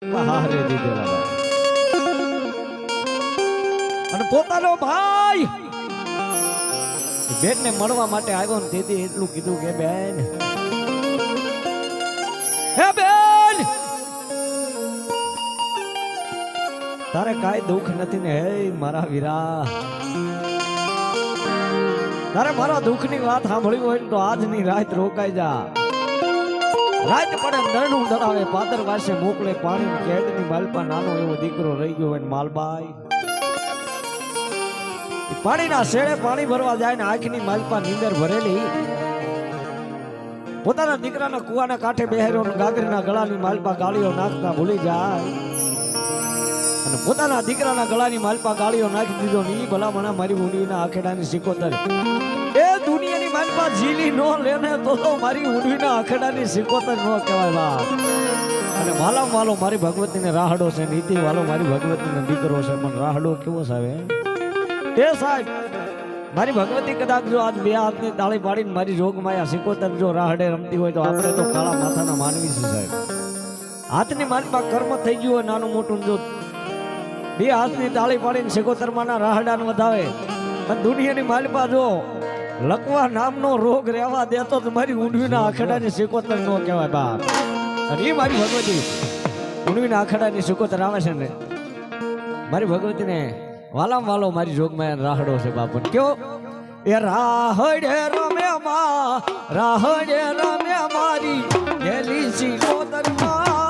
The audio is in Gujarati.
હારે દીધેલા અને પોતાનો ભાઈ બેન ને મળવા માટે આવ્યો ને તેથી એટલું કીધું કે બેન, હે બેન, તારે કાંઈ દુઃખ નથી ને? હે મારા વીરા, તારે મારા દુઃખની વાત સાંભળવી હોય તો આજની રાત રોકાઈ જા. રાત પડે નરણું ડરાવે, પાદર વાસે મોકલે પાણી, કેડની માલપા નાનો એવો દીકરો રહી ગયો હોય માલબાઈ. પાણીના શેડે પાણી ભરવા જાય ને આંખની માલપા નીંદર ભરેલી પોતાના દીકરાના કુવાના કાંઠે બેહેરો ગાગરીના ગળાની માલપા ગાળીઓ નાખતા ભૂલી જાય અને પોતાના દીકરાના ગળાની માલપા ગાળીઓ નાખી દીધો ને ઈ ભલામણા મારી ઊંડવીના આખેડાની સિકોતર એ દુનિયાની માલપા ઝીલી નો લેને તો મારી ઊંડવીના આખેડાની સિકોતર નો કહેવાય બા. અને વાલો વાલો મારી ભગવતીને રાહડો છે, નીતિ વાલો મારી ભગવતીને દીકરો છે, પણ રાહડો કેવો સાવે એ સાહેબ. મારી ભગવતી કદાચ જો આજ બે હાથની તાળી પાડીને મારી જોગમાયા સિકોતર જો રાહડે રમતી હોય તો આપણે તો કાળા માથાના માનવી છે સાહેબ. હાથની માલપા કર્મ થઈ ગયું હોય નાનું મોટું, જો બે હાથની તાળી પાડીને સિકોતરમાંના રાહડાને વધાવે અને દુનિયાની માલપા જો લકવા નામનો રોગ રહેવા દેતો તો મારી ઊંડવીના આખડાની સિકોતર નો કહેવાય બાપ. અને એ મારી ભગવતી ઊંડવીના આખડાની સિકોતર આવે છે ને મારી ભગવતીને વાલામ વાલો મારી જોગમાં રાહડો છે બાપ. કયો એ રાહડે રમ્યા રાહડે રમ્યા મારી ગેલી સિકોતર માં